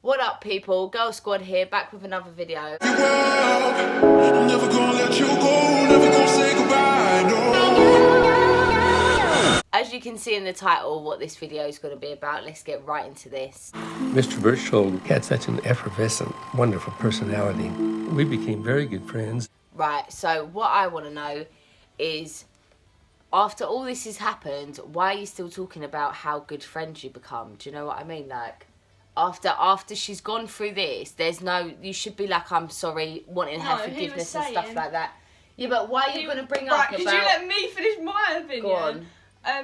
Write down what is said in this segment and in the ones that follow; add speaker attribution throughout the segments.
Speaker 1: What up, people? Girl Squad here, back with another video.
Speaker 2: I'm never gonna let you go, never gonna say goodbye, no.
Speaker 1: As you can see in the title, what this video is going to be about, let's get right into this.
Speaker 3: Mr. Birchhold had such an effervescent, wonderful personality. We became very good friends.
Speaker 1: Right, so what I want to know is, after all this has happened, why are you still talking about how good friends you become? Do you know what I mean? Like, after she's gone through this, there's no, you should be like, I'm sorry, wanting her forgiveness and stuff like that. Yeah, but why are you going to bring up about...
Speaker 4: Could you let me finish my opinion?
Speaker 1: Go on.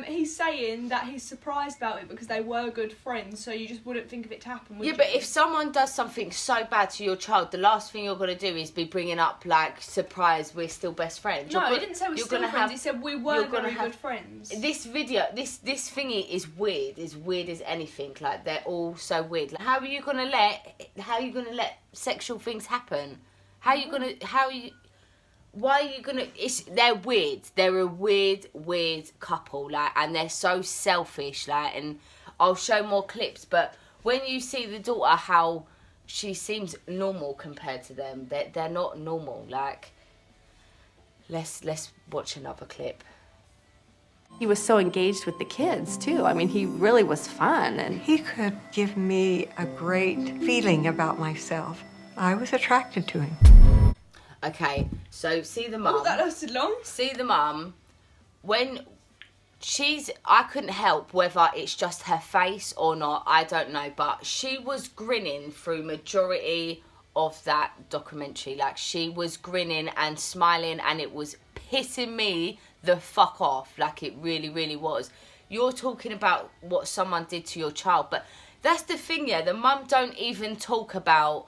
Speaker 4: He's saying that he's surprised about it because they were good friends, so you just wouldn't think of it to happen, would you?
Speaker 1: Yeah, but if someone does something so bad to your child, the last thing you're going to do is be bringing up, like, surprise, we're still best friends.
Speaker 4: No, he didn't say we're still friends, he said we were very good friends.
Speaker 1: This video, this thingy is weird as anything. Like, they're all so weird. Like, how are you going to let sexual things happen? Why are you gonna... They're weird. They're a weird couple, like, and they're so selfish, like, and I'll show more clips, but when you see the daughter, how she seems normal compared to them, they're not normal. Like, let's watch another clip.
Speaker 5: He was so engaged with the kids, too. I mean, he really was fun. And
Speaker 6: he could give me a great feeling about myself. I was attracted to him.
Speaker 1: Okay, so see the mum.
Speaker 4: Oh, that lasted long.
Speaker 1: See the mum. When I couldn't help whether it's just her face or not, I don't know, but she was grinning through majority of that documentary. Like, she was grinning and smiling, and it was pissing me the fuck off. Like, it really was. You're talking about what someone did to your child, but that's the thing, yeah. The mum don't even talk about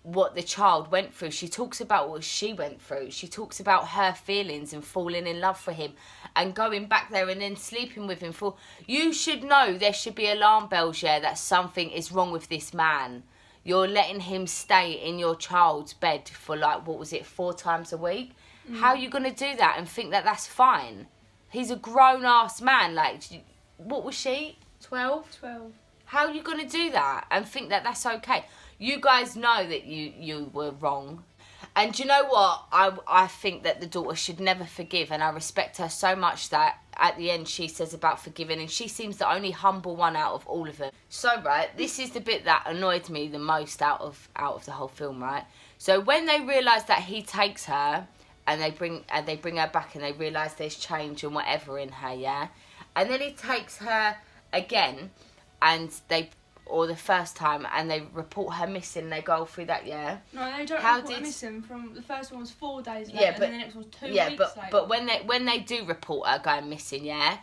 Speaker 1: what the child went through. She talks about what she went through. She talks about her feelings and falling in love for him and going back there and then sleeping with him. You should know there should be alarm bells, yeah, that something is wrong with this man. You're letting him stay in your child's bed for, like, what was it, 4 times a week? How are you going to do that and think that that's fine? He's a grown-ass man. Like, what was she? 12?
Speaker 4: 12.
Speaker 1: How are you going to do that and think that that's okay? You guys know that you were wrong. And do you know what? I think that the daughter should never forgive, and I respect her so much that at the end she says about forgiving, and she seems the only humble one out of all of them. So, right, this is the bit that annoyed me the most out of the whole film, right? So when they realise that he takes her and they bring her back and they realise there's change and whatever in her, yeah? And then he takes her again and or the first time, and they report her missing. They go through that, yeah.
Speaker 4: No, they don't report her missing. From the first one was 4 days later,
Speaker 1: yeah, but,
Speaker 4: and then the next one was 2 weeks later.
Speaker 1: But when they do report her going missing, yeah,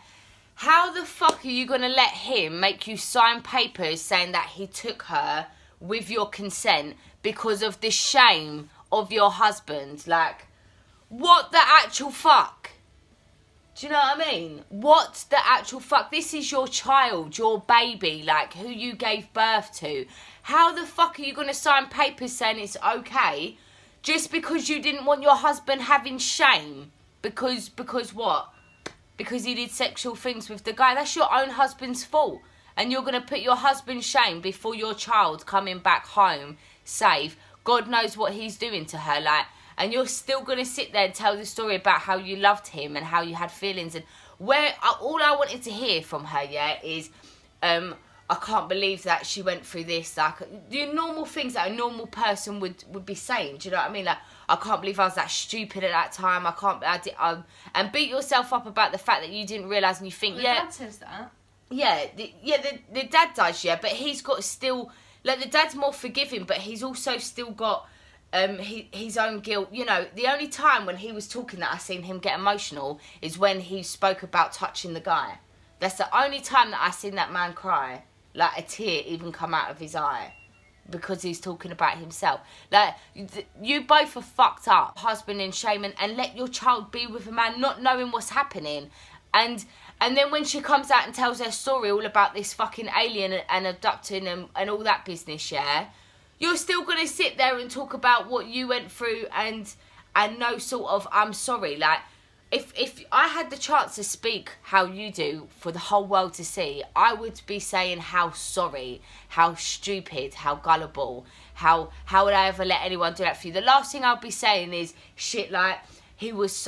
Speaker 1: how the fuck are you gonna let him make you sign papers saying that he took her with your consent because of the shame of your husband? Like, what the actual fuck? Do you know what I mean? What the actual fuck? This is your child, your baby, like, who you gave birth to. How the fuck are you going to sign papers saying it's okay just because you didn't want your husband having shame? Because what? Because he did sexual things with the guy? That's your own husband's fault. And you're going to put your husband's shame before your child coming back home safe. God knows what he's doing to her, like... And you're still going to sit there and tell the story about how you loved him and how you had feelings. And all I wanted to hear from her, yeah, is, I can't believe that she went through this. Like, the normal things that a normal person would be saying. Do you know what I mean? Like, I can't believe I was that stupid at that time. And beat yourself up about the fact that you didn't realise, and you think,
Speaker 4: well,
Speaker 1: yeah.
Speaker 4: The dad says that.
Speaker 1: Yeah, the dad does, yeah. But he's got still, like, the dad's more forgiving, but he's also still got... his own guilt. You know, the only time when he was talking that I seen him get emotional is when he spoke about touching the guy. That's the only time that I seen that man cry, like a tear even come out of his eye, because he's talking about himself. Like, you both are fucked up, husband in shame, and let your child be with a man not knowing what's happening. And then when she comes out and tells her story all about this fucking alien and abducting and all that business, yeah, you're still going to sit there and talk about what you went through and no sort of, I'm sorry. Like, if I had the chance to speak how you do for the whole world to see, I would be saying how sorry, how stupid, how gullible, how would I ever let anyone do that for you? The last thing I'll be saying is shit like, he was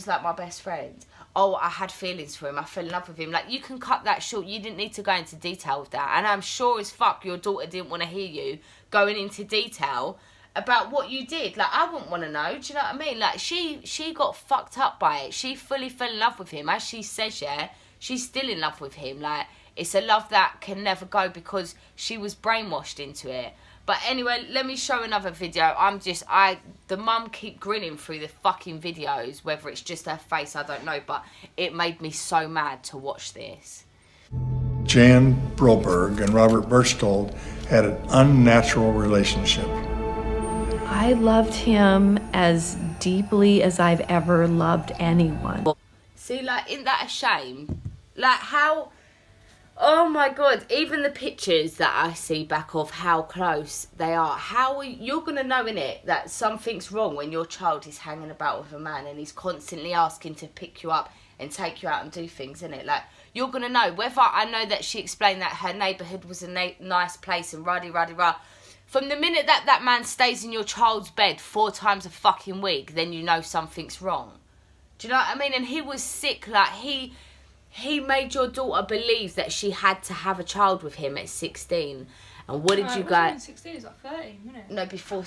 Speaker 1: like my best friend. Oh, I had feelings for him. I fell in love with him. Like, you can cut that short. You didn't need to go into detail with that. And I'm sure as fuck your daughter didn't want to hear you going into detail about what you did. Like, I wouldn't want to know. Do you know what I mean? Like, she got fucked up by it. She fully fell in love with him. As she says, yeah, she's still in love with him. Like, it's a love that can never go because she was brainwashed into it. But anyway, let me show another video. The mum keep grinning through the fucking videos, whether it's just her face, I don't know, but it made me so mad to watch this.
Speaker 7: Jan Broberg and Robert Berchtold had an unnatural relationship.
Speaker 8: I loved him as deeply as I've ever loved anyone.
Speaker 1: See, like, isn't that a shame? Like, how... Oh my God, even the pictures that I see back of how close they are, you're going to know, innit, that something's wrong when your child is hanging about with a man and he's constantly asking to pick you up and take you out and do things, innit? Like, you're going to know. Whether I know that she explained that her neighbourhood was a nice place and rah-de-rah-de-rah, from the minute that man stays in your child's bed 4 times a fucking week, then you know something's wrong. Do you know what I mean? And he was sick, like, he made your daughter believe that she had to have a child with him at 16. And what did you go?
Speaker 4: 16, it's like 13, wasn't it?
Speaker 1: No, before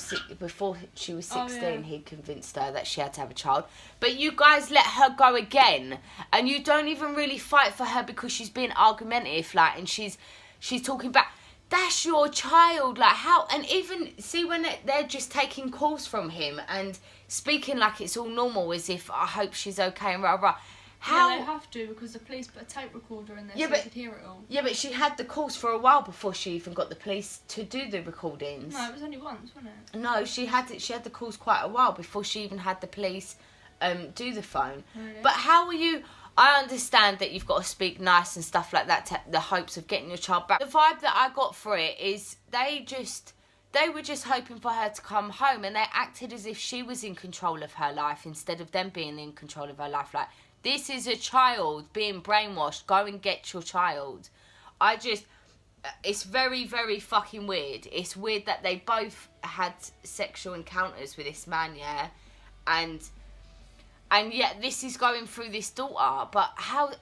Speaker 1: she was 16,
Speaker 4: yeah.
Speaker 1: He convinced her that she had to have a child. But you guys let her go again, and you don't even really fight for her because she's being argumentative, like, and she's talking back. That's your child, like, how? And even see when they're just taking calls from him and speaking like it's all normal, as if I hope she's okay and rah rah. How?
Speaker 4: Yeah, they have to because the police put a tape recorder in there so
Speaker 1: but,
Speaker 4: you could hear it all.
Speaker 1: Yeah, but she had the calls for a while before she even got the police to do the recordings.
Speaker 4: No, it was only once, wasn't it?
Speaker 1: No, she had the calls quite a while before she even had the police do the phone.
Speaker 4: Really?
Speaker 1: But how are you... I understand that you've got to speak nice and stuff like that to the hopes of getting your child back. The vibe that I got for it is they were just hoping for her to come home, and they acted as if she was in control of her life instead of them being in control of her life. Like, this is a child being brainwashed. Go and get your child. It's very, very fucking weird. It's weird that they both had sexual encounters with this man, yeah? And yet this is going through this daughter. But how...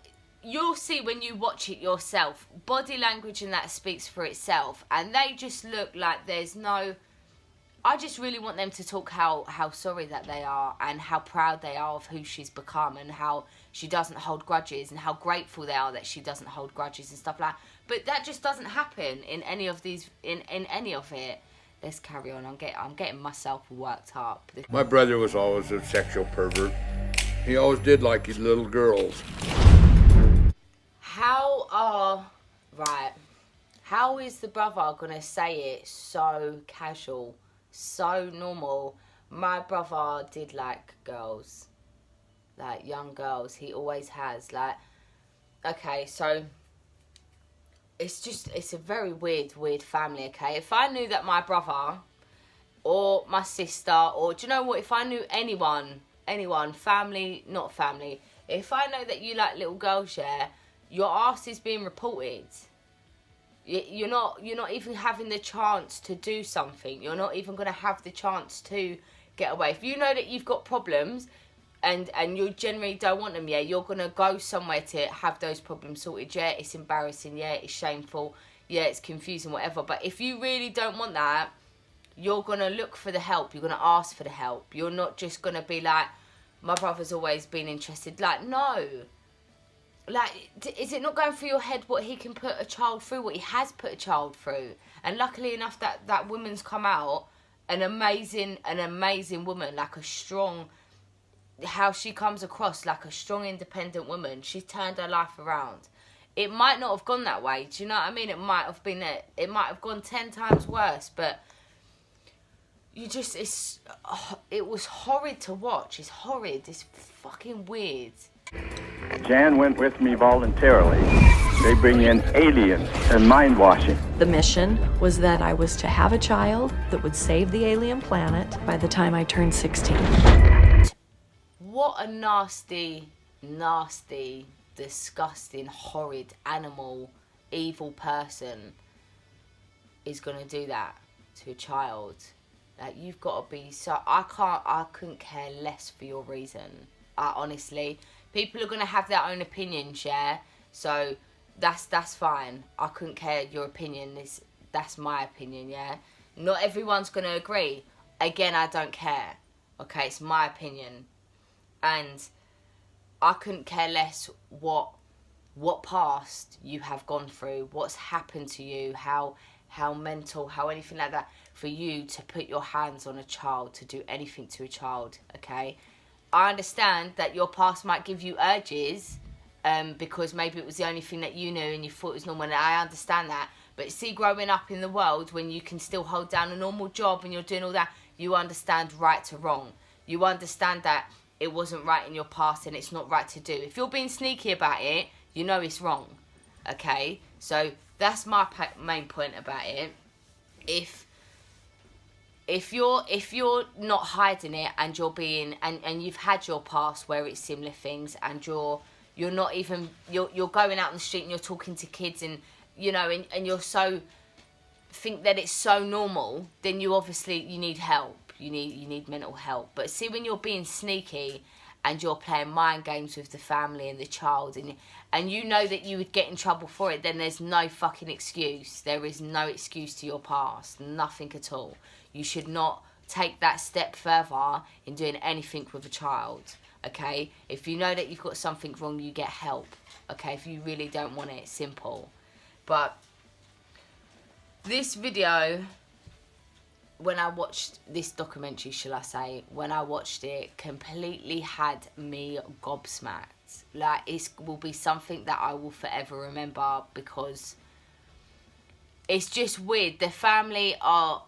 Speaker 1: You'll see when you watch it yourself. Body language and that speaks for itself. And they just look like there's no... I just really want them to talk how sorry that they are and how proud they are of who she's become and how she doesn't hold grudges and how grateful they are that she doesn't hold grudges and stuff like that. But that just doesn't happen in any of these, in any of it. Let's carry on. I'm getting myself worked up.
Speaker 9: My brother was always a sexual pervert. He always did like his little girls.
Speaker 1: How is the brother gonna say it so casual, so normal? My brother did like girls, like young girls. He always has. Like, okay, so it's a very weird family. Okay, if I knew that my brother or my sister, or do you know what, if I knew anyone, family, not family, if I know that you like little girls, yeah, your ass is being reported. You're not even having the chance to do something. You're not even going to have the chance to get away. If you know that you've got problems and you generally don't want them, yeah, you're going to go somewhere to have those problems sorted. Yeah, it's embarrassing. Yeah, it's shameful. Yeah, it's confusing, whatever. But if you really don't want that, you're going to look for the help. You're going to ask for the help. You're not just going to be like, my brother's always been interested. Like, no. Like, is it not going through your head what he can put a child through, what he has put a child through? And luckily enough that woman's come out an amazing woman, like a strong, how she comes across, like a strong, independent woman. She's turned her life around. It might not have gone that way, do you know what I mean? It might have gone 10 times worse, but it was horrid to watch. It's horrid, it's fucking weird.
Speaker 10: Jan went with me voluntarily. They bring in aliens and mind washing.
Speaker 8: The mission was that I was to have a child that would save the alien planet by the time I turned 16.
Speaker 1: What? what a nasty, nasty, disgusting, horrid, animal, evil person is going to do that to a child. Like, you've got to be so... I couldn't care less for your reason. Honestly, people are going to have their own opinions, yeah? So, that's fine. I couldn't care your opinion. That's my opinion, yeah? Not everyone's going to agree. Again, I don't care. Okay, it's my opinion. And I couldn't care less what past you have gone through, what's happened to you, how mental, how anything like that, for you to put your hands on a child, to do anything to a child, okay? I understand that your past might give you urges, because maybe it was the only thing that you knew and you thought it was normal, and I understand that. But see, growing up in the world, when you can still hold down a normal job and you're doing all that, you understand right to wrong. You understand that it wasn't right in your past and it's not right to do. If you're being sneaky about it, you know it's wrong, okay? So that's my main point about it. If you're not hiding it and you're being and you've had your past where it's similar things, and you're not even you're going out on the street and you're talking to kids, and you know, and you're so think that it's so normal, then you need help. You need mental help. But see, when you're being sneaky and you're playing mind games with the family and the child, and you know that you would get in trouble for it, then there's no fucking excuse. There is no excuse to your past. Nothing at all. You should not take that step further in doing anything with a child, okay? If you know that you've got something wrong, you get help, okay? If you really don't want it, simple. But this video, when I watched this documentary, shall I say, when I watched it, completely had me gobsmacked. Like, it will be something that I will forever remember, because it's just weird. The family are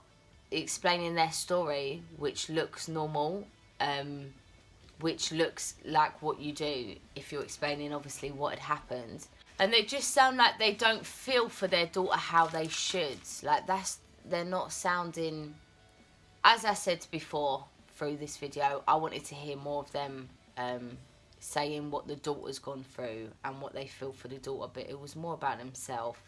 Speaker 1: explaining their story, which looks normal, which looks like what you do if you're explaining, obviously, what had happened. And they just sound like they don't feel for their daughter how they should. Like, they're not sounding... As I said before through this video, I wanted to hear more of them saying what the daughter's gone through and what they feel for the daughter, but it was more about themselves.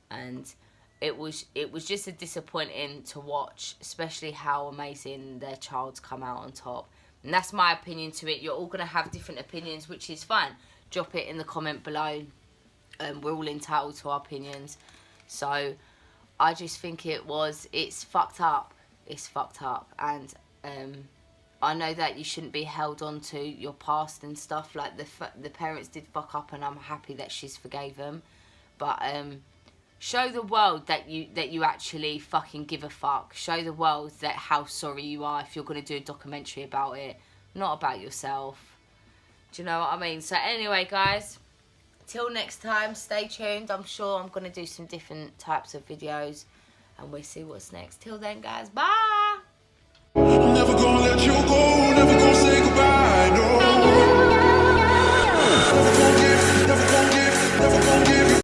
Speaker 1: And it was just a disappointing to watch, especially how amazing their child's come out on top. And that's my opinion to it. You're all going to have different opinions, which is fine. Drop it in the comment below. We're all entitled to our opinions. So I just think it's fucked up. It's fucked up. And I know that you shouldn't be held on to your past and stuff. Like, the parents did fuck up, and I'm happy that she's forgave them. But show the world that you actually fucking give a fuck. Show the world that how sorry you are if you're going to do a documentary about it, not about yourself. Do you know what I mean? So anyway, guys, till next time, stay tuned. I'm sure I'm going to do some different types of videos, and we'll see what's next. Till then, guys, bye.
Speaker 2: I'm never gonna let you go.